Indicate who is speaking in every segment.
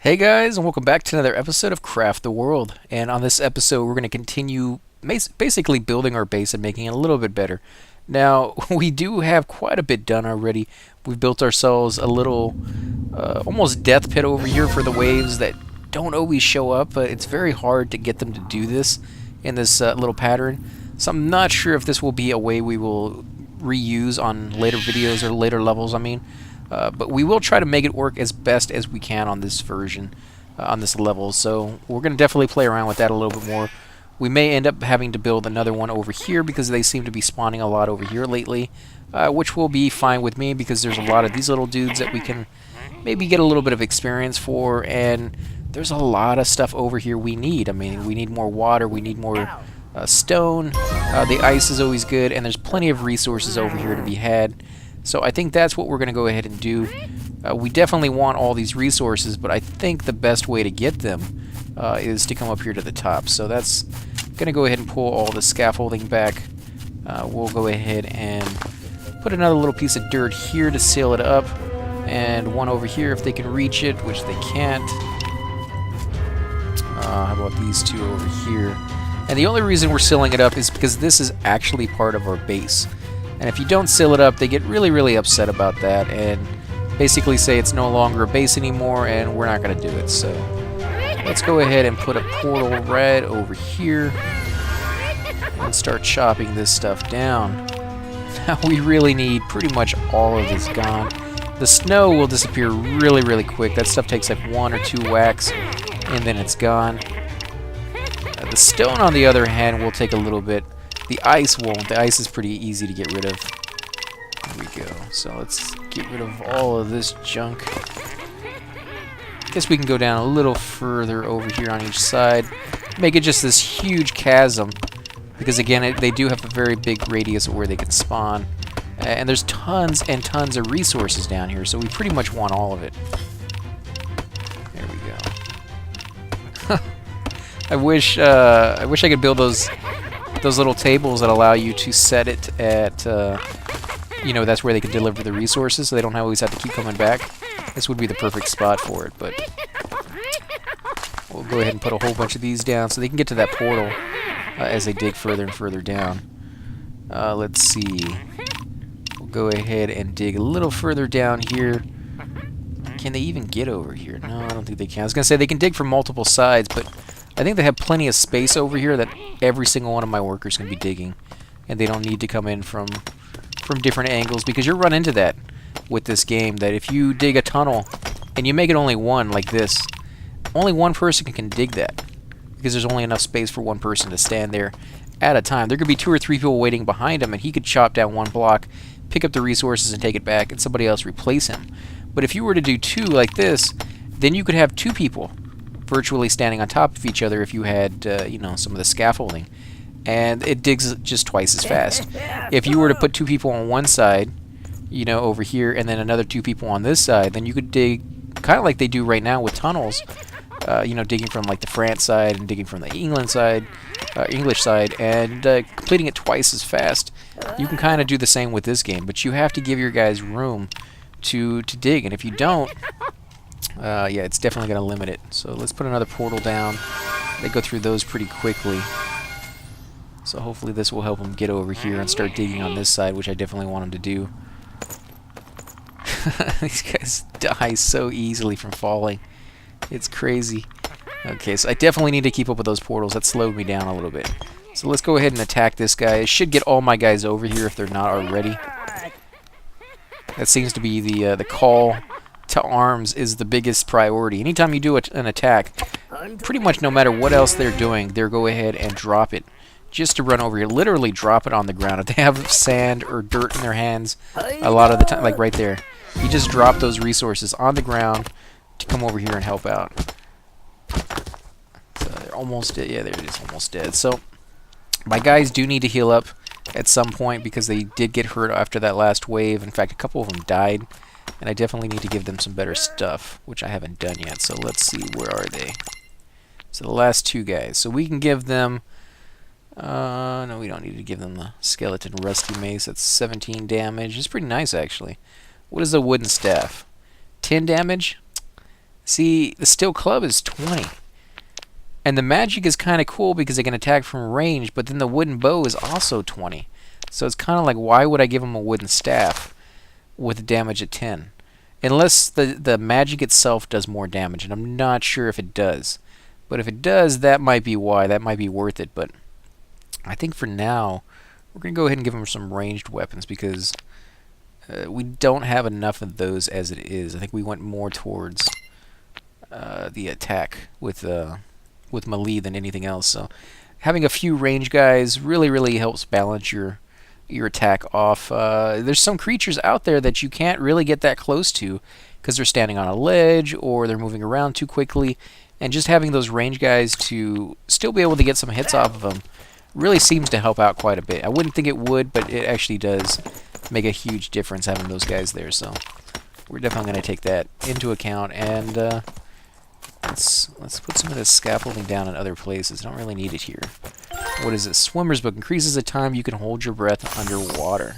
Speaker 1: Hey guys, and welcome back to another episode of Craft the World. And on this episode, we're going to continue basically building our base and making it a little bit better. Now, we do have quite a bit done already. We've built ourselves a little almost death pit over here for the waves that don't always show up. It's very hard to get them to do this in this little pattern. So I'm not sure if this will be a way we will reuse on later videos or later levels, but we will try to make it work as best as we can on this version, on this level. So we're going to definitely play around with that a little bit more. We may end up having to build another one over here because they seem to be spawning a lot over here lately, which will be fine with me because there's a lot of these little dudes that we can maybe get a little bit of experience for, and there's a lot of stuff over here we need. I mean, we need more water, we need more stone, the ice is always good, and there's plenty of resources over here to be had. So I think that's what we're going to go ahead and do. We definitely want all these resources, but I think the best way to get them is to come up here to the top. So that's going to go ahead and pull all the scaffolding back. We'll go ahead and put another little piece of dirt here to seal it up, and one over here if they can reach it, which they can't. How about these two over here? And the only reason we're sealing it up is because this is actually part of our base. And if you don't seal it up, they get really, really upset about that and basically say it's no longer a base anymore and we're not going to do it. So let's go ahead and put a portal right over here and start chopping this stuff down. Now we really need pretty much all of this gone. The snow will disappear really, really quick. That stuff takes like 1 or 2 whacks and then it's gone. The stone, on the other hand, will take a little bit. The ice won't. The ice is pretty easy to get rid of. There we go. So let's get rid of all of this junk. Guess we can go down a little further over here on each side. Make it just this huge chasm. Because again, they do have a very big radius of where they can spawn. And there's tons and tons of resources down here, so we pretty much want all of it. There we go. I wish I could build those little tables that allow you to set it at, you know, that's where they can deliver the resources, so they don't always have to keep coming back. This would be the perfect spot for it, but we'll go ahead and put a whole bunch of these down so they can get to that portal as they dig further and further down. Let's see. We'll go ahead and dig a little further down here. Can they even get over here? No, I don't think they can. I was going to say they can dig from multiple sides, but I think they have plenty of space over here that every single one of my workers can be digging, and they don't need to come in from different angles, because you'll run into that with this game, that if you dig a tunnel and you make it only one like this, only one person can dig that, because there's only enough space for one person to stand there at a time. There could be 2 or 3 people waiting behind him, and he could chop down one block, pick up the resources and take it back, and somebody else replace him. But if you were to do 2 like this, then you could have 2 people virtually standing on top of each other if you had, you know, some of the scaffolding. And it digs just twice as fast. If you were to put 2 people on one side, you know, over here, and then another 2 people on this side, then you could dig kind of like they do right now with tunnels, you know, digging from like the France side and digging from the English side, and completing it twice as fast. You can kind of do the same with this game, but you have to give your guys room to dig, and if you don't, yeah, it's definitely going to limit it. So let's put another portal down. They go through those pretty quickly. So hopefully this will help them get over here and start digging on this side, which I definitely want them to do. These guys die so easily from falling. It's crazy. Okay, so I definitely need to keep up with those portals. That slowed me down a little bit. So let's go ahead and attack this guy. It should get all my guys over here if they're not already. That seems to be the call to arms is the biggest priority. Anytime you do an attack, pretty much no matter what else they're doing, they'll go ahead and drop it just to run over here. Literally drop it on the ground. If they have sand or dirt in their hands, a lot of the time, like right there, you just drop those resources on the ground to come over here and help out. So they're almost dead. Yeah, there it is, almost dead. So my guys do need to heal up at some point because they did get hurt after that last wave. In fact, a couple of them died. And I definitely need to give them some better stuff, which I haven't done yet. So let's see, where are they? So the last 2 guys. So we can give them... no, we don't need to give them the skeleton rusty mace. That's 17 damage. It's pretty nice, actually. What is the wooden staff? 10 damage? See, the steel club is 20. And the magic is kind of cool because they can attack from range, but then the wooden bow is also 20. So it's kind of like, why would I give them a wooden staff with damage at 10? Unless the magic itself does more damage, and I'm not sure if it does. But if it does, that might be why. That might be worth it. But I think for now, we're going to go ahead and give them some ranged weapons because we don't have enough of those as it is. I think we went more towards the attack with melee than anything else. So having a few range guys really helps balance your attack off. There's some creatures out there that you can't really get that close to because they're standing on a ledge or they're moving around too quickly. And just having those range guys to still be able to get some hits off of them really seems to help out quite a bit. I wouldn't think it would, but it actually does make a huge difference having those guys there. So we're definitely going to take that into account. And let's put some of this scaffolding down in other places. I don't really need it here. What is this? Swimmer's Book. Increases the time you can hold your breath underwater.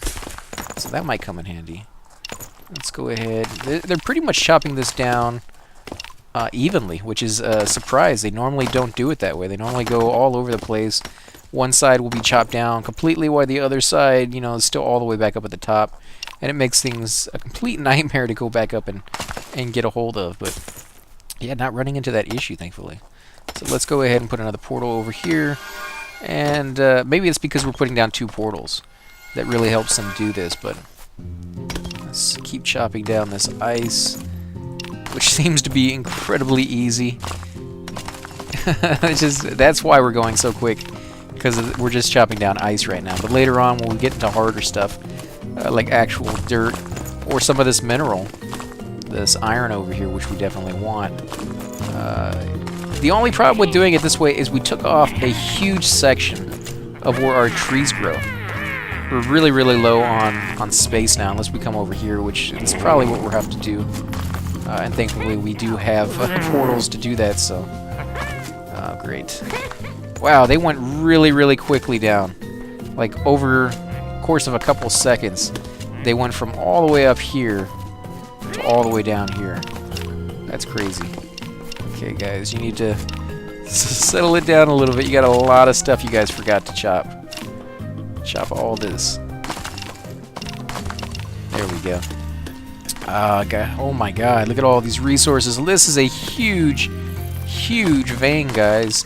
Speaker 1: So that might come in handy. Let's go ahead. They're pretty much chopping this down evenly, which is a surprise. They normally don't do it that way. They normally go all over the place. One side will be chopped down completely while the other side, you know, is still all the way back up at the top. And it makes things a complete nightmare to go back up and get a hold of. But yeah, not running into that issue, thankfully. So let's go ahead and put another portal over here. And maybe it's because we're putting down 2 portals that really helps them do this. But let's keep chopping down this ice, which seems to be incredibly easy. That's why we're going so quick, because we're just chopping down ice right now. But later on, when we get into harder stuff, like actual dirt, or some of this mineral, this iron over here, which we definitely want. The only problem with doing it this way is we took off a huge section of where our trees grow. We're really low on space now, unless we come over here, which is probably what we'll have to do. And thankfully we do have portals to do that, so great. Wow, they went really quickly down. Like over the course of a couple seconds, they went from all the way up here to all the way down here. That's crazy. Okay guys, you need to settle it down a little bit. You got a lot of stuff you guys forgot to chop. Chop all this. There we go. God, oh my god, look at all these resources. This is a huge vein, guys.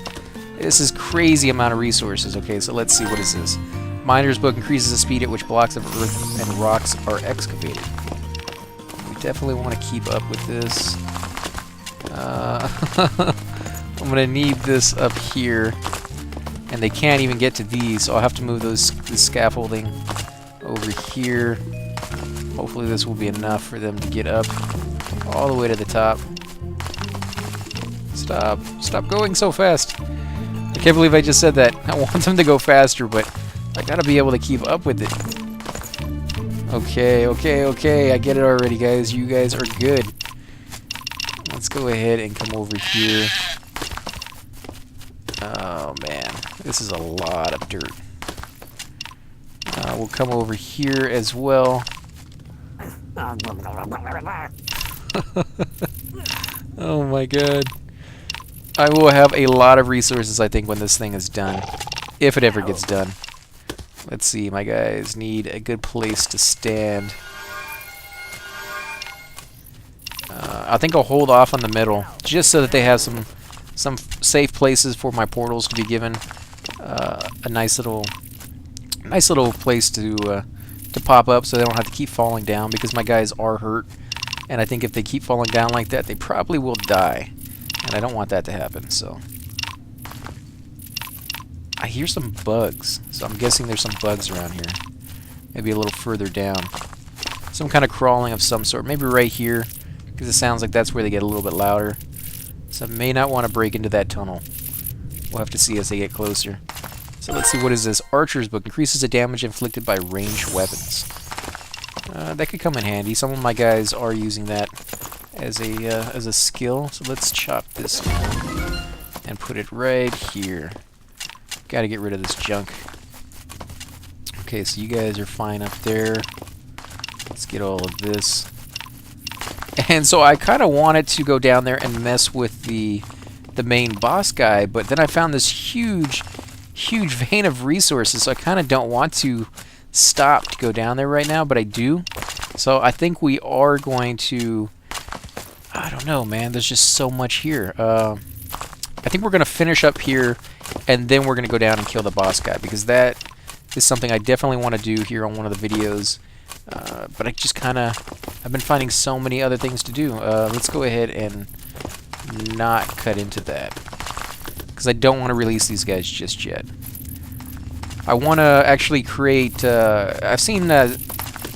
Speaker 1: This is crazy amount of resources. Okay, so let's see, what is this? Miner's Book increases the speed at which blocks of earth and rocks are excavated. We definitely want to keep up with this. I'm going to need this up here. And they can't even get to these, so I'll have to move the scaffolding over here. Hopefully this will be enough for them to get up all the way to the top. Stop going so fast. I can't believe I just said that. I want them to go faster, but I gotta be able to keep up with it. Okay, I get it already, guys. You guys are good. Let's go ahead and come over here. Oh man, this is a lot of dirt. We'll come over here as well. Oh my god. I will have a lot of resources, I think, when this thing is done. If it ever gets done. Let's see, my guys need a good place to stand. I think I'll hold off on the middle, just so that they have some safe places for my portals to be given. A nice little place to pop up, so they don't have to keep falling down, because my guys are hurt, and I think if they keep falling down like that, they probably will die, and I don't want that to happen. So I hear some bugs, so I'm guessing there's some bugs around here. Maybe a little further down, some kind of crawling of some sort. Maybe right here, because it sounds like that's where they get a little bit louder. So I may not want to break into that tunnel. We'll have to see as they get closer. So let's see, what is this? Archer's Book increases the damage inflicted by ranged weapons. That could come in handy. Some of my guys are using that as a skill. So let's chop this down and put it right here. Got to get rid of this junk. Okay, so you guys are fine up there. Let's get all of this. And so I kind of wanted to go down there and mess with the main boss guy, but then I found this huge vein of resources, so I kind of don't want to stop to go down there right now, but I do. So I think we are going to... I don't know, man. There's just so much here. I think we're going to finish up here, and then we're going to go down and kill the boss guy, because that is something I definitely want to do here on one of the videos. But I just kind of... I've been finding so many other things to do. Let's go ahead and not cut into that, because I don't want to release these guys just yet. I want to actually create... I've seen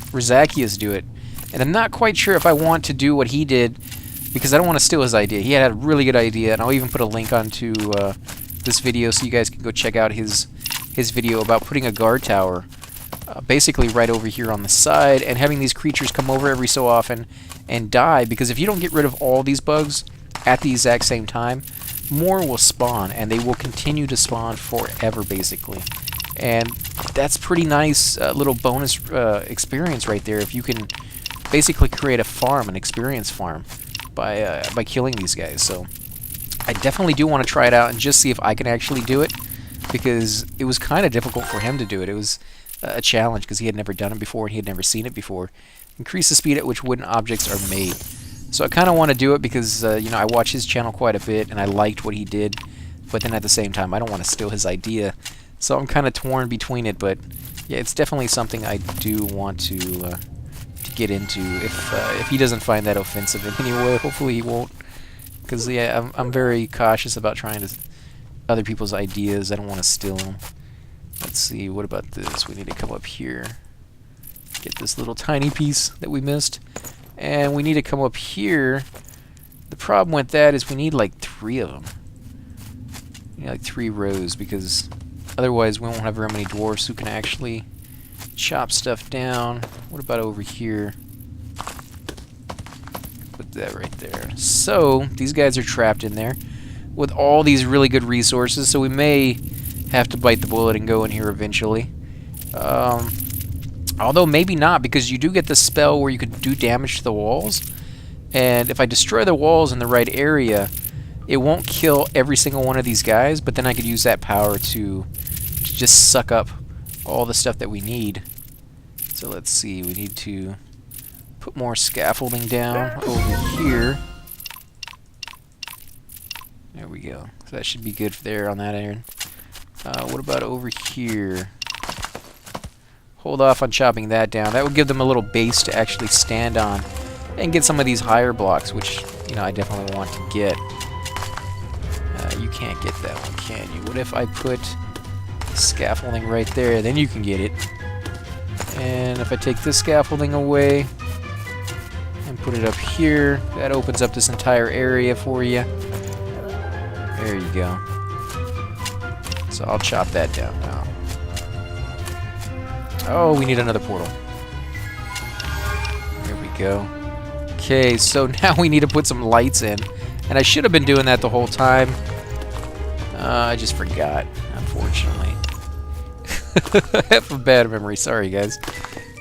Speaker 1: Rizakias do it, and I'm not quite sure if I want to do what he did, because I don't want to steal his idea. He had a really good idea, and I'll even put a link onto this video so you guys can go check out his video about putting a guard tower basically right over here on the side, and having these creatures come over every so often and die, because if you don't get rid of all these bugs at the exact same time, more will spawn, and they will continue to spawn forever, basically. And that's pretty nice little bonus experience right there, if you can basically create a farm, an experience farm, by killing these guys. So I definitely do want to try it out and just see if I can actually do it, because it was kind of difficult for him to do it. It was a challenge because he had never done it before and he had never seen it before. Increase the speed at which wooden objects are made. So I kind of want to do it because you know, I watch his channel quite a bit and I liked what he did, but then at the same time I don't want to steal his idea. So I'm kind of torn between it, but yeah, it's definitely something I do want to get into. If he doesn't find that offensive in any way, hopefully he won't, because yeah, I'm very cautious about trying to other people's ideas. I don't want to steal them. Let's see, what about this? We need to come up here, get this little tiny piece that we missed, and we need to come up here. The problem with that is we need like 3 of them. We need like 3 rows, because otherwise we won't have very many dwarfs who can actually chop stuff down. What about over here? Put that right there. So these guys are trapped in there with all these really good resources, so we may have to bite the bullet and go in here eventually. Although maybe not, because you do get the spell where you could do damage to the walls, and if I destroy the walls in the right area, it won't kill every single one of these guys, but then I could use that power to just suck up all the stuff that we need. So let's see, we need to put more scaffolding down over here. There we go. So that should be good there on that end. What about over here? Hold off on chopping that down. That would give them a little base to actually stand on and get some of these higher blocks, which, you know, I definitely want to get. You can't get that one, can you? What if I put scaffolding right there? Then you can get it. And if I take this scaffolding away and put it up here, that opens up this entire area for you. There you go. So I'll chop that down now. Oh, we need another portal. There we go. Okay, so now we need to put some lights in. And I should have been doing that the whole time. I just forgot, unfortunately. I have a bad memory, sorry guys.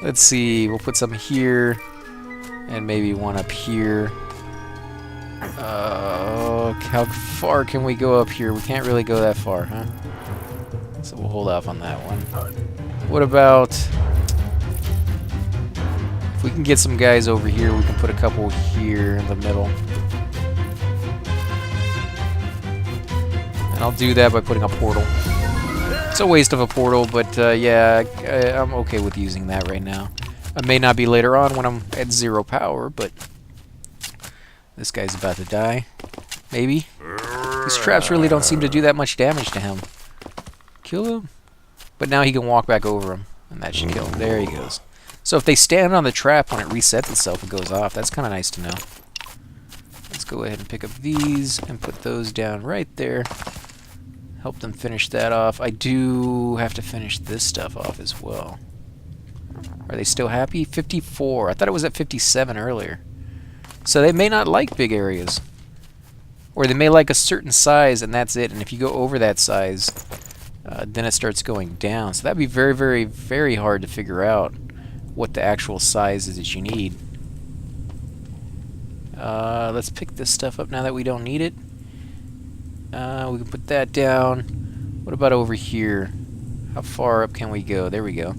Speaker 1: Let's see, we'll put some here, and maybe one up here. How far can we go up here? We can't really go that far, huh? So we'll hold off on that one. What about... if we can get some guys over here, we can put a couple here in the middle. And I'll do that by putting a portal. It's a waste of a portal, but yeah, I'm okay with using that right now. I may not be later on when I'm at 0 power, but this guy's about to die. Maybe. These traps really don't seem to do that much damage to him. Kill him. But now he can walk back over him, and that should kill him. There he goes. So if they stand on the trap when it resets itself, it goes off. That's kind of nice to know. Let's go ahead and pick up these and put those down right there. Help them finish that off. I do have to finish this stuff off as well. Are they still happy? 54. I thought it was at 57 earlier. So they may not like big areas. Or they may like a certain size and that's it. And if you go over that size, then it starts going down. So that'd be very, very, very hard to figure out what the actual size is that you need. Let's pick this stuff up now that we don't need it. We can put that down. What about over here? How far up can we go? There we go.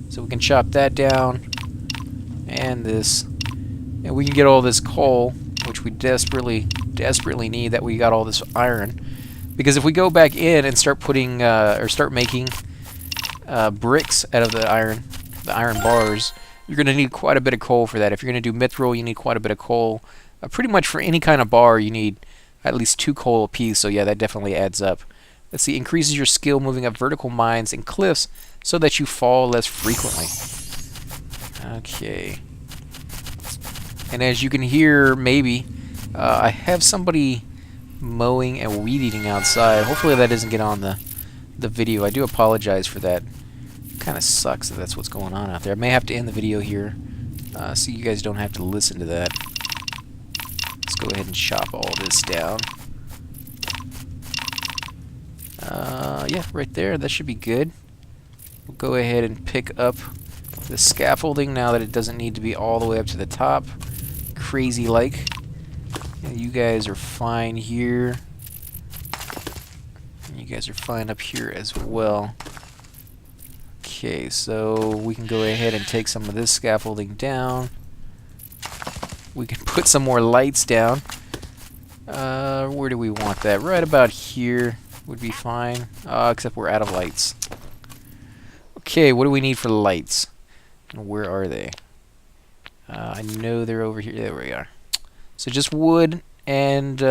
Speaker 1: So we can chop that down. And this. And we can get all this coal, which we desperately need, that we got all this iron. Because if we go back in and start putting, or start making bricks out of the iron bars, you're going to need quite a bit of coal for that. If you're going to do mithril, you need quite a bit of coal. Pretty much for any kind of bar, you need at least 2 coal a piece, so yeah, that definitely adds up. Let's see, increases your skill moving up vertical mines and cliffs so that you fall less frequently. Okay. And as you can hear, maybe, I have somebody mowing and weed eating outside. Hopefully that doesn't get on the video. I do apologize for that. Kind of sucks that that's what's going on out there. I may have to end the video here so you guys don't have to listen to that. Let's go ahead and chop all this down. Yeah, right there. That should be good. We'll go ahead and pick up the scaffolding now that it doesn't need to be all the way up to the top. Crazy like. Yeah, you guys are fine here. And you guys are fine up here as well. Okay, so we can go ahead and take some of this scaffolding down. We can put some more lights down. Where do we want that? Right about here would be fine. Except we're out of lights. Okay, what do we need for lights? And where are they? I know they're over here. There we are. So just wood and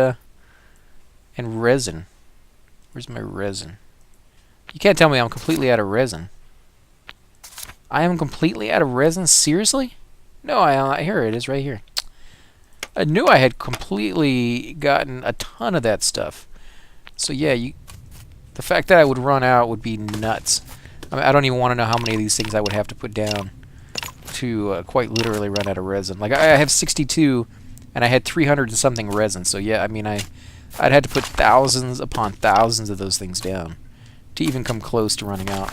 Speaker 1: resin. Where's my resin? You can't tell me I'm completely out of resin. I am completely out of resin? Seriously? No, here it is right here. I knew I had completely gotten a ton of that stuff. So yeah, the fact that I would run out would be nuts. I mean, I don't even want to know how many of these things I would have to put down to quite literally run out of resin. Like, I have 62, and I had 300 and something resin. So yeah, I mean, I'd had to put thousands upon thousands of those things down to even come close to running out.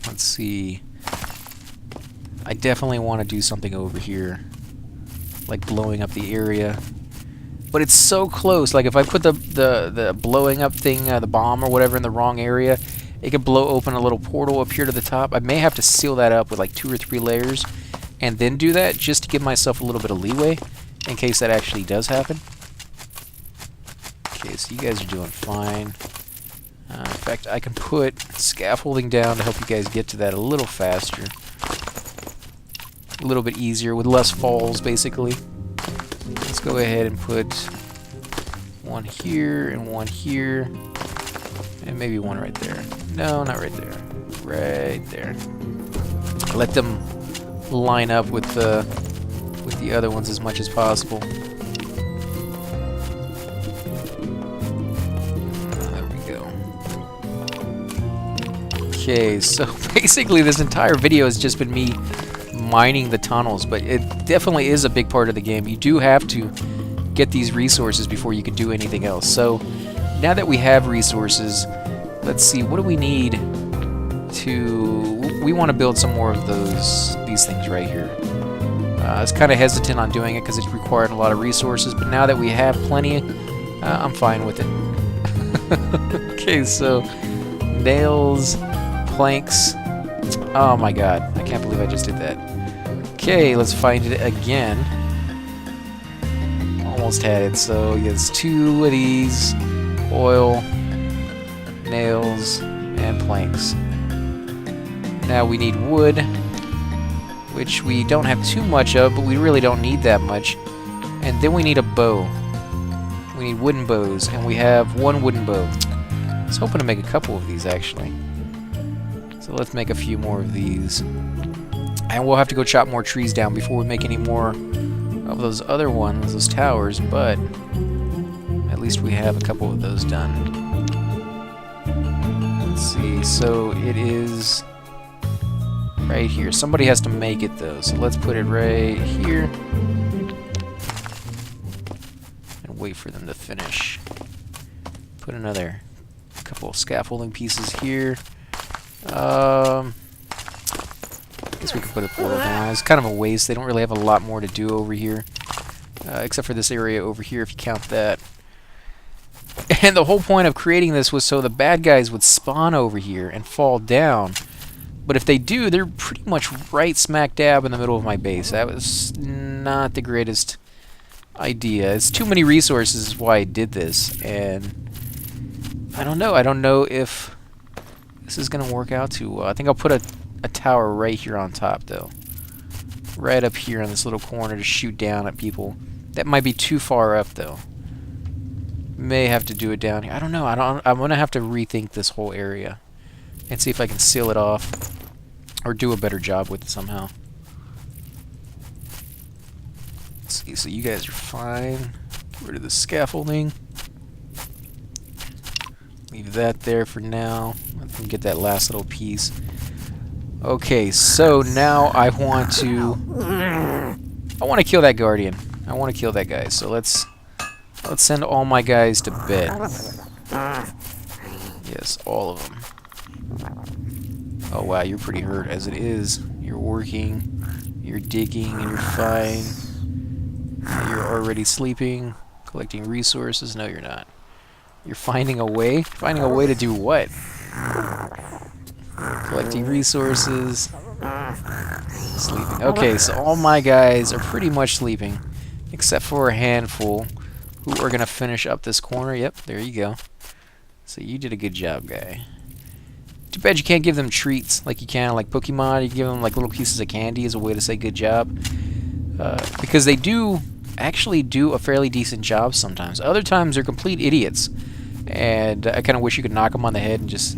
Speaker 1: Let's see. I definitely want to do something over here, like blowing up the area. But it's so close. Like, if I put the blowing up thing, the bomb or whatever, in the wrong area, it could blow open a little portal up here to the top. I may have to seal that up with like 2 or 3 layers and then do that just to give myself a little bit of leeway in case that actually does happen. Okay, so you guys are doing fine. In fact, I can put scaffolding down to help you guys get to that a little faster. A little bit easier with less falls, basically. Let's go ahead and put one here and one here. And maybe one right there. No, not right there. Right there. Let them line up with the other ones as much as possible. There we go. Okay, so basically this entire video has just been me mining the tunnels, but it definitely is a big part of the game. You do have to get these resources before you can do anything else. So now that we have resources, let's see, what do we need to... We want to build some more of these things right here. I was kind of hesitant on doing it because it required a lot of resources, but now that we have plenty, I'm fine with it. Okay, so nails, planks. Oh my god, I can't believe I just did that. Okay, let's find it again. Almost had it, so yes, 2 of these, oil, nails, and planks. Now we need wood, which we don't have too much of, but we really don't need that much. And then we need a bow. We need wooden bows, and we have 1 wooden bow. I was hoping to make a couple of these, actually. So let's make a few more of these. And we'll have to go chop more trees down before we make any more of those other ones, those towers, but at least we have a couple of those done. Let's see, so it is right here. Somebody has to make it though, so let's put it right here and wait for them to finish. Put another couple of scaffolding pieces here. I guess we could put a portal down. It's kind of a waste. They don't really have a lot more to do over here. except for this area over here if you count that. And the whole point of creating this was so the bad guys would spawn over here and fall down. But if they do, they're pretty much right smack dab in the middle of my base. That was not the greatest idea. It's too many resources is why I did this. And I don't know. I don't know if this is going to work out too well. I think I'll put a tower right here on top, though. Right up here in this little corner to shoot down at people. That might be too far up, though. May have to do it down here. I don't know. I'm going to have to rethink this whole area and see if I can seal it off or do a better job with it somehow. Let's see. So you guys are fine. Get rid of the scaffolding. Leave that there for now. Let them get that last little piece. Okay, so now I want to kill that guardian. I want to kill that guy. So let's send all my guys to bed. Yes, all of them. Oh wow, you're pretty hurt as it is. You're working, you're digging, and you're fine. You're already sleeping, collecting resources. No, you're not. You're finding a way? Finding a way to do what? Collecting resources. Sleeping. Okay, so all my guys are pretty much sleeping, except for a handful who are going to finish up this corner. Yep, there you go. So you did a good job, guy. Too bad you can't give them treats like you can, like Pokemon. You can give them like little pieces of candy as a way to say good job. Because they do actually do a fairly decent job sometimes. Other times they're complete idiots. And I kind of wish you could knock them on the head and just,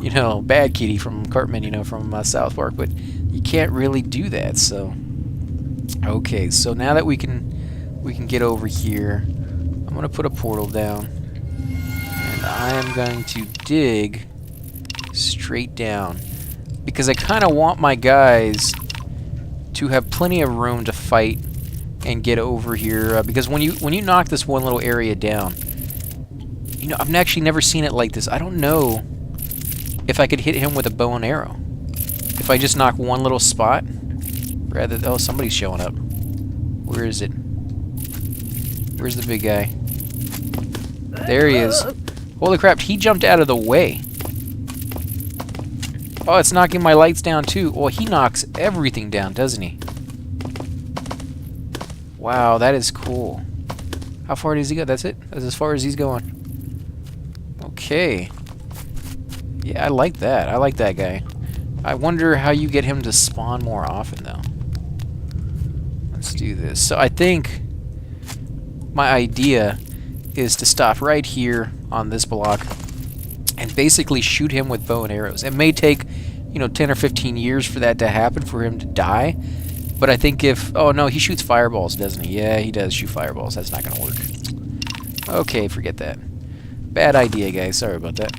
Speaker 1: you know, bad kitty from Cartman, you know, from South Park. But you can't really do that, so. Okay, so now that we can get over here, I'm going to put a portal down. And I am going to dig straight down. Because I kind of want my guys to have plenty of room to fight and get over here. Because when you knock this one little area down, you know, I've actually never seen it like this. I don't know if I could hit him with a bow and arrow. If I just knock one little spot, rather... Oh, somebody's showing up. Where is it? Where's the big guy? There he is. Holy crap, he jumped out of the way. Oh, it's knocking my lights down too. Well, he knocks everything down, doesn't he? Wow, that is cool. How far does he go? That's it? That's as far as he's going. Okay. Yeah, I like that. I like that guy. I wonder how you get him to spawn more often, though. Let's do this. So I think my idea is to stop right here on this block and basically shoot him with bow and arrows. It may take, you know, 10 or 15 years for that to happen, for him to die. But I think if... Oh, no, he shoots fireballs, doesn't he? Yeah, he does shoot fireballs. That's not going to work. Okay, forget that. Bad idea, guys. Sorry about that.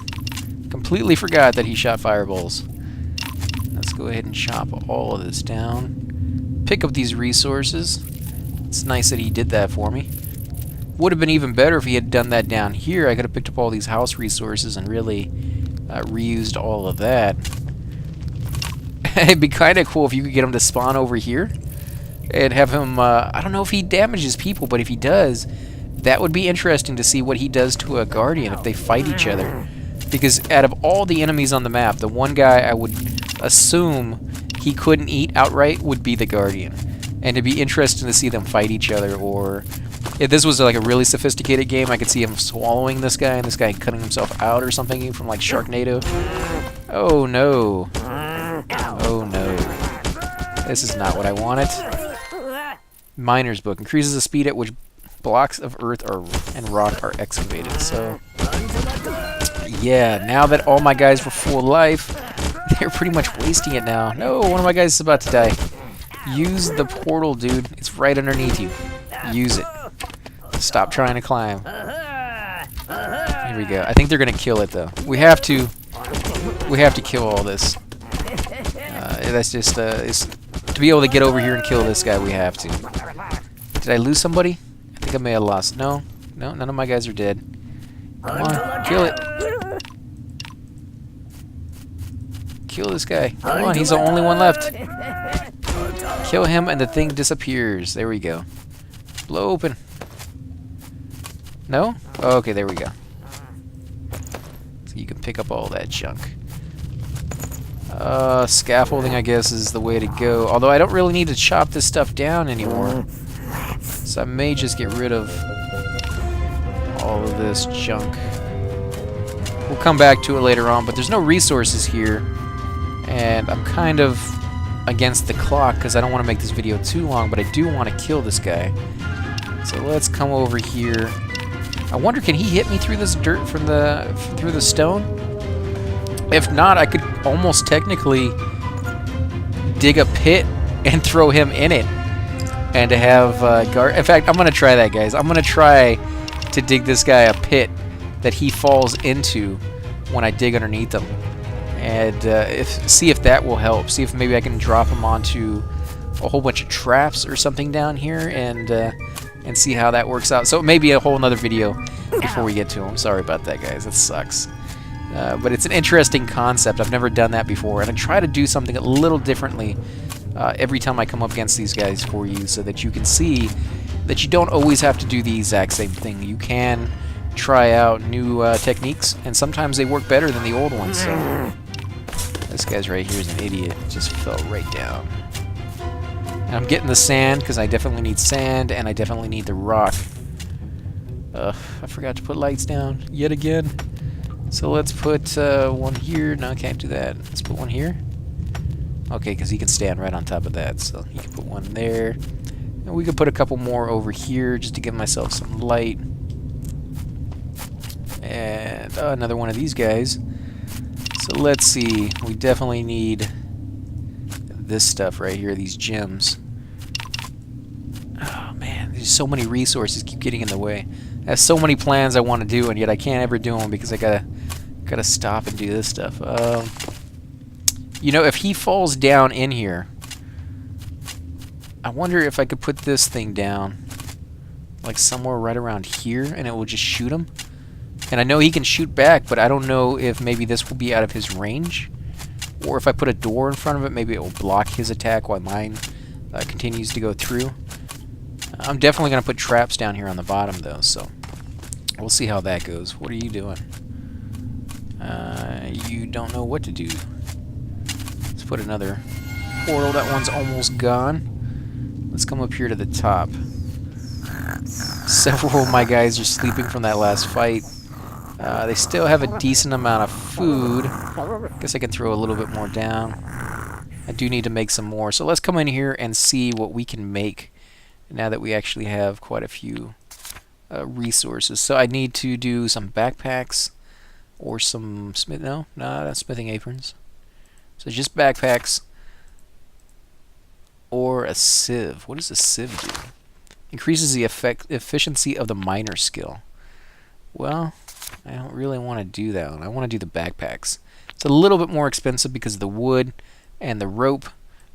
Speaker 1: Completely forgot that he shot fireballs. Let's go ahead and chop all of this down. Pick up these resources. It's nice that he did that for me. Would have been even better if he had done that down here. I could have picked up all these house resources and really reused all of that. It'd be kind of cool if you could get him to spawn over here and have him... I don't know if he damages people, but if he does, that would be interesting to see what he does to a guardian if they fight each other. Because out of all the enemies on the map, the one guy I would assume he couldn't eat outright would be the guardian. And it'd be interesting to see them fight each other, or if this was like a really sophisticated game, I could see him swallowing this guy and this guy cutting himself out or something from like Sharknado. Oh no. Oh no. This is not what I wanted. Miner's Book. Increases the speed at which blocks of earth and rock are excavated. So, yeah, now that all my guys were full life, they're pretty much wasting it now. No, one of my guys is about to die. Use the portal, dude. It's right underneath you. Use it. Stop trying to climb. Here we go. I think they're gonna kill it though. We have to kill all this. That's just to be able to get over here and kill this guy. We have to. Did I lose somebody? I think I may have lost. No, none of my guys are dead. Come on, kill it. Kill this guy. Come on, he's the only one left. Kill him and the thing disappears. There we go. Blow open. No? Oh, okay, there we go. So you can pick up all that junk. Scaffolding, I guess, is the way to go. Although I don't really need to chop this stuff down anymore. So I may just get rid of all of this junk. We'll come back to it later on, but there's no resources here. And I'm kind of against the clock because I don't want to make this video too long, but I do want to kill this guy. So let's come over here. I wonder, can he hit me through this dirt from through the stone? If not, I could almost technically dig a pit and throw him in it, and to have guard. In fact, I'm gonna try that, guys. I'm gonna try to dig this guy a pit that he falls into when I dig underneath him, and see if that will help. See if maybe I can drop him onto a whole bunch of traps or something down here, and see how that works out. So it may be a whole nother video before we get to him. Sorry about that, guys. That sucks. But it's an interesting concept. I've never done that before, and I try to do something a little differently every time I come up against these guys for you, so that you can see that you don't always have to do the exact same thing. You can try out new techniques, and sometimes they work better than the old ones. So this guy's right here is an idiot. Just fell right down. And I'm getting the sand because I definitely need sand, and I definitely need the rock. I forgot to put lights down yet again. So let's put one here. No, I can't do that. Let's put one here. Okay, because he can stand right on top of that. So he can put one there. And we could put a couple more over here just to give myself some light. And another one of these guys. So let's see. We definitely need this stuff right here, these gems. Oh man, there's so many resources keep getting in the way. I have so many plans I want to do, and yet I can't ever do them because I gotta stop and do this stuff. You know, if he falls down in here, I wonder if I could put this thing down like somewhere right around here, and it will just shoot him. And I know he can shoot back, but I don't know if maybe this will be out of his range. Or if I put a door in front of it, maybe it will block his attack while mine continues to go through. I'm definitely going to put traps down here on the bottom, though, so we'll see how that goes. What are you doing? You don't know what to do. Let's put another portal. That one's almost gone. Let's come up here to the top. Several of my guys are sleeping from that last fight. They still have a decent amount of food. Guess I can throw a little bit more down. I do need to make some more. So let's come in here and see what we can make now that we actually have quite a few resources. So I need to do some backpacks or some not smithing aprons. So just backpacks or a sieve. What does a sieve do? Increases the efficiency of the miner skill. Well, I don't really want to do that one. I want to do the backpacks. It's a little bit more expensive because of the wood and the rope,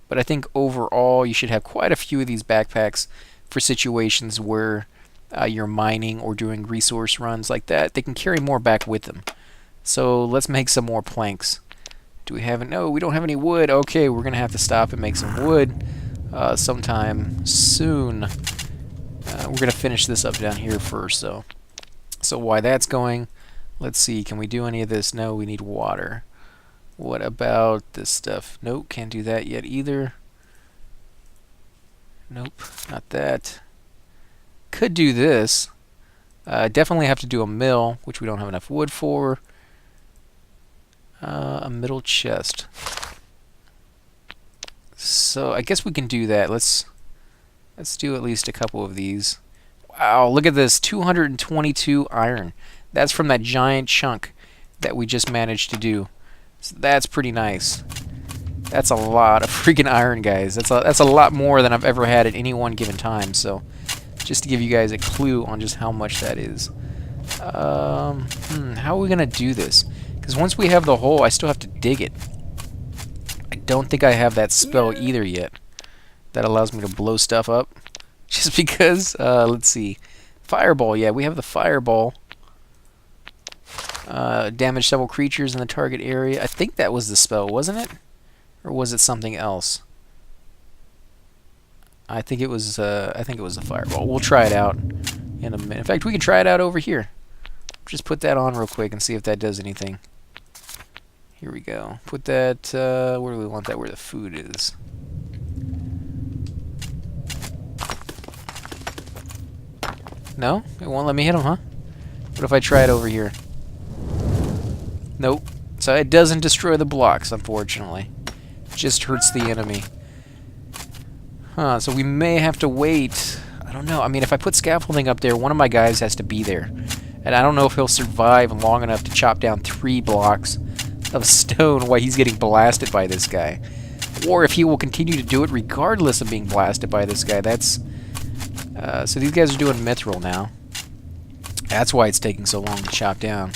Speaker 1: but I think overall you should have quite a few of these backpacks for situations where you're mining or doing resource runs like that. They can carry more back with them. So let's make some more planks. Do we have it? No, we don't have any wood. Okay, we're going to have to stop and make some wood sometime soon. We're going to finish this up down here first, though. So while that's going, let's see, can we do any of this? No, we need water. What about this stuff? Nope, can't do that yet either. Nope, not that. Could do this. Definitely have to do a mill, which we don't have enough wood for. A middle chest. So I guess we can do that. Let's do at least a couple of these. Wow, look at this, 222 iron. That's from that giant chunk that we just managed to do. So that's pretty nice. That's a lot of freaking iron, guys. That's a lot more than I've ever had at any one given time. So just to give you guys a clue on just how much that is. How are we gonna do this? Because once we have the hole, I still have to dig it. I don't think I have that spell either yet. That allows me to blow stuff up. Just because, let's see. Fireball, yeah, we have the fireball. Damage several creatures in the target area. I think that was the spell, wasn't it? Or was it something else? I think it was a fireball. We'll try it out in a minute. In fact, we can try it out over here. Just put that on real quick and see if that does anything. Here we go. Put that, where do we want that? Where the food is. No? It won't let me hit him, huh? What if I try it over here? Nope. So it doesn't destroy the blocks, unfortunately. It just hurts the enemy. Huh, so we may have to wait. I don't know. I mean, if I put scaffolding up there, one of my guys has to be there. And I don't know if he'll survive long enough to chop down 3 blocks of stone while he's getting blasted by this guy. Or if he will continue to do it regardless of being blasted by this guy. That's... so these guys are doing mithril now. That's why it's taking so long to chop down.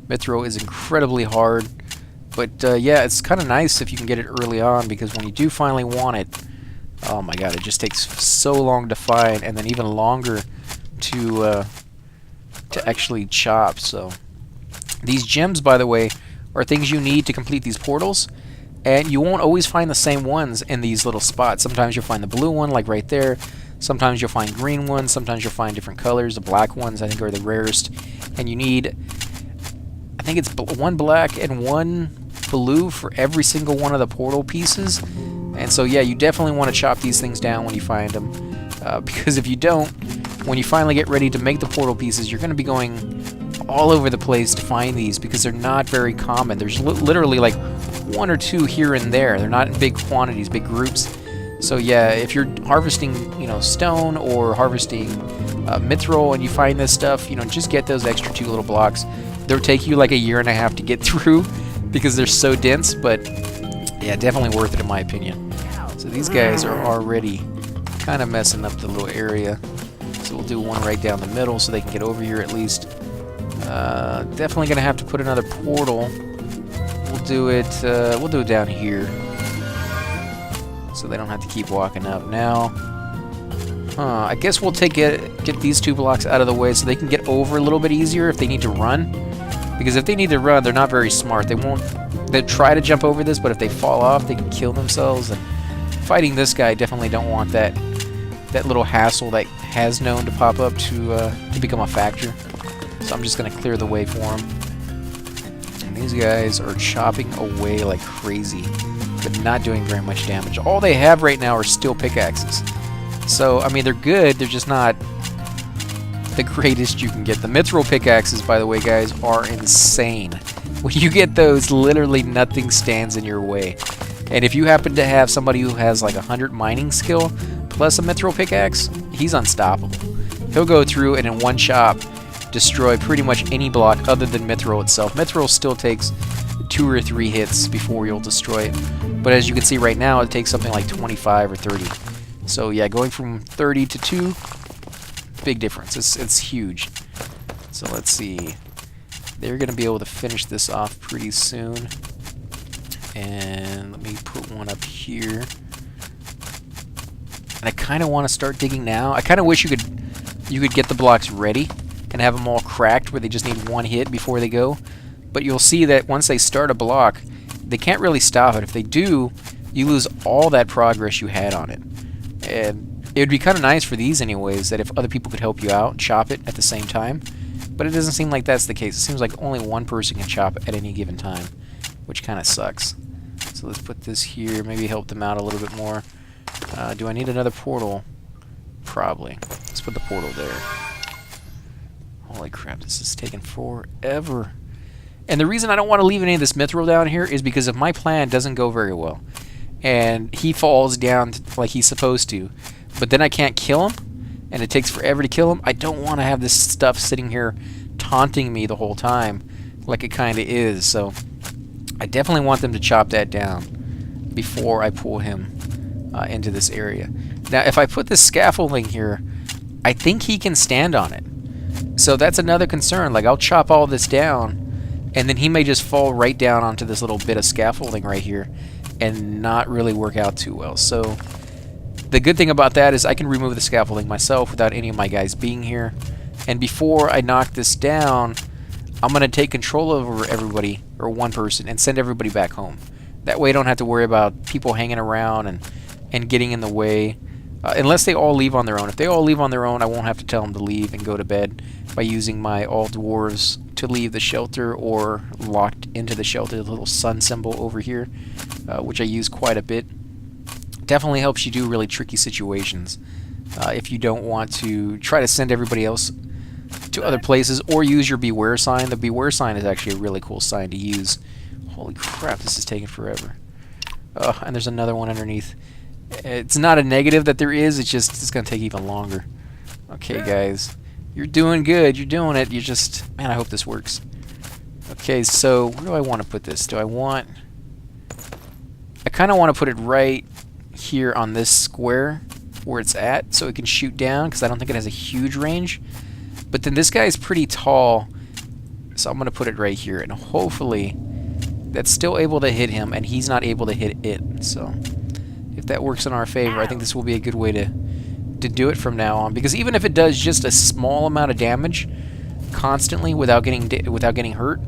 Speaker 1: Mithril is incredibly hard. But yeah, it's kind of nice if you can get it early on, because when you do finally want it, oh my god, it just takes so long to find, and then even longer to actually chop. So these gems, by the way, are things you need to complete these portals, and you won't always find the same ones in these little spots. Sometimes you'll find the blue one, like right there. Sometimes you'll find green ones. Sometimes you'll find different colors. The black ones, I think, are the rarest. And you need, I think it's 1 black and 1 blue for every single one of the portal pieces. And so, yeah, you definitely want to chop these things down when you find them. Because if you don't, when you finally get ready to make the portal pieces, you're going to be going all over the place to find these, because they're not very common. There's literally like 1 or 2 here and there. They're not in big quantities, big groups. So yeah, if you're harvesting, you know, stone or harvesting mithril and you find this stuff, you know, just get those extra 2 little blocks. They'll take you like a year and a half to get through because they're so dense, but yeah, definitely worth it in my opinion. So these guys are already kind of messing up the little area. So we'll do one right down the middle so they can get over here at least. Definitely gonna have to put another portal. We'll do it down here, so they don't have to keep walking up. Now, I guess we'll get these 2 blocks out of the way so they can get over a little bit easier if they need to run. Because if they need to run, they're not very smart. They'll try to jump over this, but if they fall off, they can kill themselves. And fighting this guy, definitely don't want that little hassle that has known to pop up to become a factor. So I'm just gonna clear the way for him. And these guys are chopping away like crazy, but not doing very much damage. All they have right now are steel pickaxes. So, I mean, they're good, they're just not the greatest you can get. The mithril pickaxes, by the way, guys, are insane. When you get those, literally nothing stands in your way. And if you happen to have somebody who has like 100 mining skill plus a mithril pickaxe, he's unstoppable. He'll go through and in one chop destroy pretty much any block other than mithril itself. Mithril still takes 2 or 3 hits before you'll destroy it. But as you can see right now, it takes something like 25 or 30. So yeah, going from 30 to 2, big difference. It's huge. So let's see. They're going to be able to finish this off pretty soon. And let me put one up here. And I kind of want to start digging now. I kind of wish you could get the blocks ready and have them all cracked where they just need 1 hit before they go. But you'll see that once they start a block, they can't really stop it. If they do, you lose all that progress you had on it. And it would be kind of nice for these anyways, that if other people could help you out and chop it at the same time. But it doesn't seem like that's the case. It seems like only one person can chop at any given time, which kind of sucks. So let's put this here, maybe help them out a little bit more. Do I need another portal? Probably. Let's put the portal there. Holy crap, this is taking forever. And the reason I don't want to leave any of this mithril down here is because if my plan doesn't go very well, and he falls down like he's supposed to, but then I can't kill him, and it takes forever to kill him, I don't want to have this stuff sitting here taunting me the whole time, like it kind of is. So I definitely want them to chop that down before I pull him into this area. Now, if I put this scaffolding here, I think he can stand on it. So that's another concern. Like, I'll chop all this down, and then he may just fall right down onto this little bit of scaffolding right here and not really work out too well. So the good thing about that is I can remove the scaffolding myself without any of my guys being here. And before I knock this down, I'm going to take control over everybody, or one person, and send everybody back home. That way I don't have to worry about people hanging around and getting in the way. Unless they all leave on their own. If they all leave on their own, I won't have to tell them to leave and go to bed by using my all dwarves to leave the shelter or locked into the shelter, the little sun symbol over here, which I use quite a bit. Definitely helps you do really tricky situations. If you don't want to try to send everybody else to other places or use your beware sign. The beware sign is actually a really cool sign to use. Holy crap, this is taking forever. And there's another one underneath. It's not a negative that there is, it's going to take even longer. Okay, guys. You're doing good. You're doing it. You just... Man, I hope this works. Okay, so where do I want to put this? I kind of want to put it right here on this square where it's at so it can shoot down because I don't think it has a huge range. But then this guy is pretty tall, so I'm going to put it right here. And hopefully that's still able to hit him and he's not able to hit it. So if that works in our favor, I think this will be a good way to do it from now on, because even if it does just a small amount of damage constantly without getting hurt,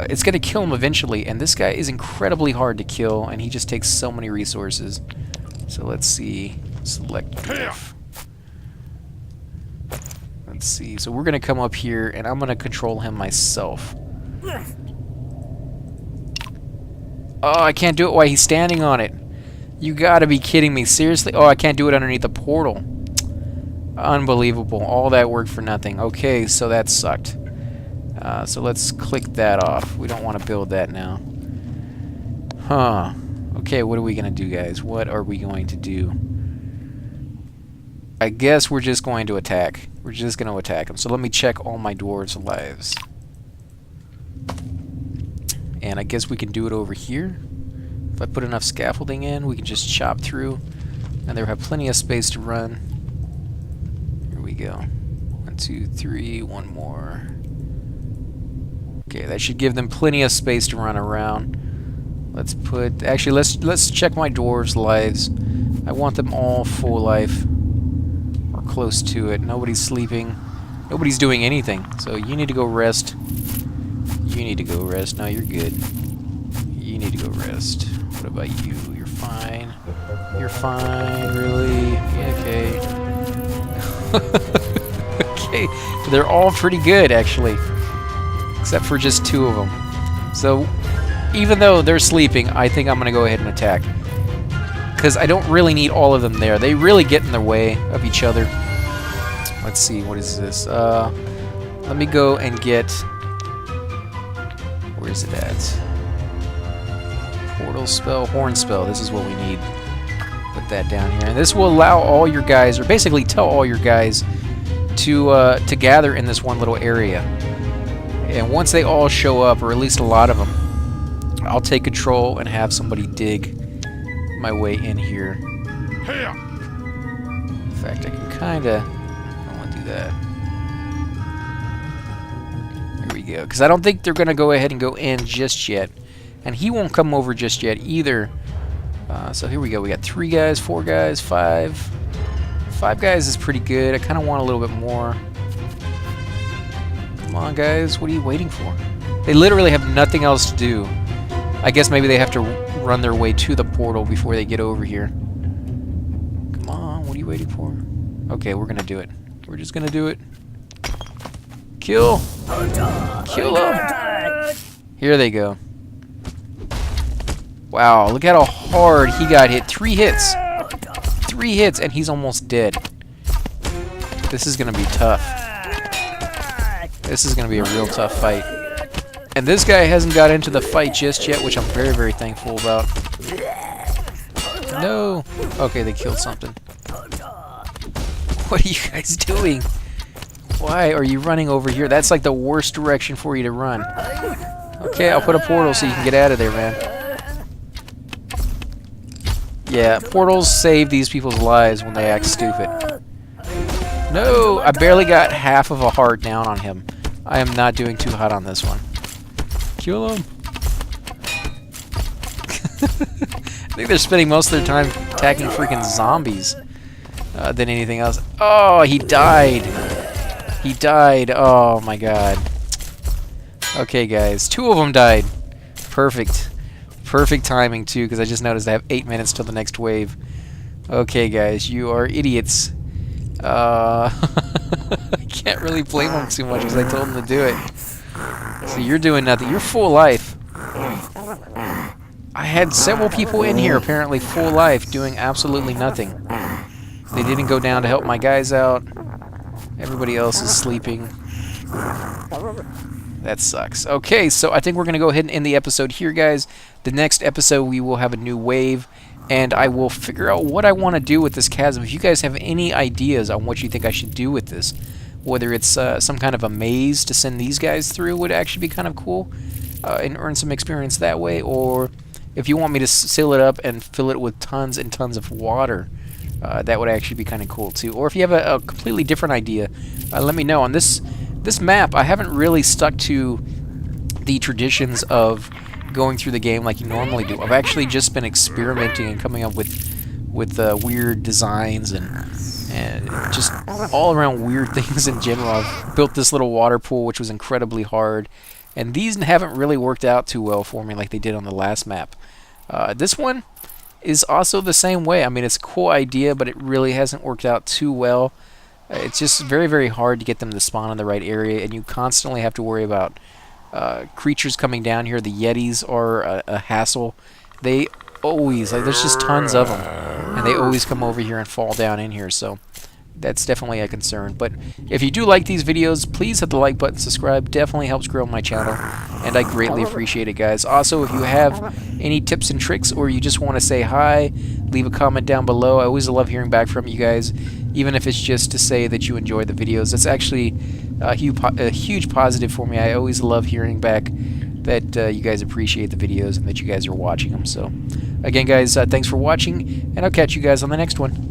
Speaker 1: it's going to kill him eventually, and this guy is incredibly hard to kill and he just takes so many resources. So let's see, select F. Let's see, so we're going to come up here and I'm going to control him myself. Oh, I can't do it while he's standing on it. You gotta be kidding me. Seriously? Oh, I can't do it underneath the portal. Unbelievable. All that work for nothing. Okay, so that sucked. So let's click that off. We don't want to build that now. Huh. Okay, what are we going to do, guys? What are we going to do? I guess we're just going to attack. We're just going to attack them. So let me check all my dwarves' lives. And I guess we can do it over here. If I put enough scaffolding in, we can just chop through, and they'll have plenty of space to run. Here we go. 1, 2, 3, one more. Okay, that should give them plenty of space to run around. Let's put... Actually, let's check my dwarves' lives. I want them all full life, or close to it. Nobody's sleeping. Nobody's doing anything. So you need to go rest. You need to go rest. No, you're good. You need to go rest. What about you? You're fine. You're fine, really? Yeah, okay. Okay, they're all pretty good, actually. Except for just 2 of them. So, even though they're sleeping, I think I'm going to go ahead and attack. Because I don't really need all of them there. They really get in the way of each other. Let's see, what is this? Let me go and get... Where is it at? Portal spell, horn spell. This is what we need. Put that down here, and this will allow all your guys, or basically tell all your guys, to gather in this one little area. And once they all show up, or at least a lot of them, I'll take control and have somebody dig my way in here. In fact, I can kind of. I don't want to do that. Here we go. Because I don't think they're going to go ahead and go in just yet. And he won't come over just yet either. So here we go. We got 3 guys, 4 guys, 5. 5 guys is pretty good. I kind of want a little bit more. Come on, guys. What are you waiting for? They literally have nothing else to do. I guess maybe they have to run their way to the portal before they get over here. Come on. What are you waiting for? Okay, we're going to do it. We're just going to do it. Kill. Kill them. Here they go. Wow, look at how hard he got hit. 3 hits. 3 hits, and he's almost dead. This is going to be tough. This is going to be a real tough fight. And this guy hasn't got into the fight just yet, which I'm very, very thankful about. No. Okay, they killed something. What are you guys doing? Why are you running over here? That's like the worst direction for you to run. Okay, I'll put a portal so you can get out of there, man. Yeah, portals save these people's lives when they act stupid. No, I barely got half of a heart down on him. I am not doing too hot on this one. Kill him. I think they're spending most of their time attacking freaking zombies than anything else. Oh, he died. He died. Oh, my God. Okay, guys. 2 of them died. Perfect. Perfect timing, too, because I just noticed I have 8 minutes till the next wave. Okay, guys, you are idiots. I can't really blame them too much because I told them to do it. So you're doing nothing. You're full life. I had several people in here apparently full life doing absolutely nothing. They didn't go down to help my guys out. Everybody else is sleeping. That sucks. Okay, so I think we're going to go ahead and end the episode here, guys. The next episode, we will have a new wave, and I will figure out what I want to do with this chasm. If you guys have any ideas on what you think I should do with this, whether it's some kind of a maze to send these guys through would actually be kind of cool, and earn some experience that way, or if you want me to seal it up and fill it with tons and tons of water, that would actually be kind of cool too. Or if you have a completely different idea, let me know. On this map, I haven't really stuck to the traditions of going through the game like you normally do. I've actually just been experimenting and coming up with weird designs and just all around weird things in general. I've built this little water pool, which was incredibly hard, and these haven't really worked out too well for me like they did on the last map. This one is also the same way. I mean, it's a cool idea, but it really hasn't worked out too well. It's just very, very hard to get them to spawn in the right area, and you constantly have to worry about creatures coming down here. The Yetis are a hassle. They always, like, there's just tons of them, and they always come over here and fall down in here, so that's definitely a concern. But if you do like these videos, please hit the like button, subscribe. Definitely helps grow my channel, and I greatly appreciate it, guys. Also, if you have any tips and tricks, or you just want to say hi, leave a comment down below. I always love hearing back from you guys, even if it's just to say that you enjoy the videos. It's actually a huge positive for me. I always love hearing back that you guys appreciate the videos and that you guys are watching them. So, again, guys, thanks for watching, and I'll catch you guys on the next one.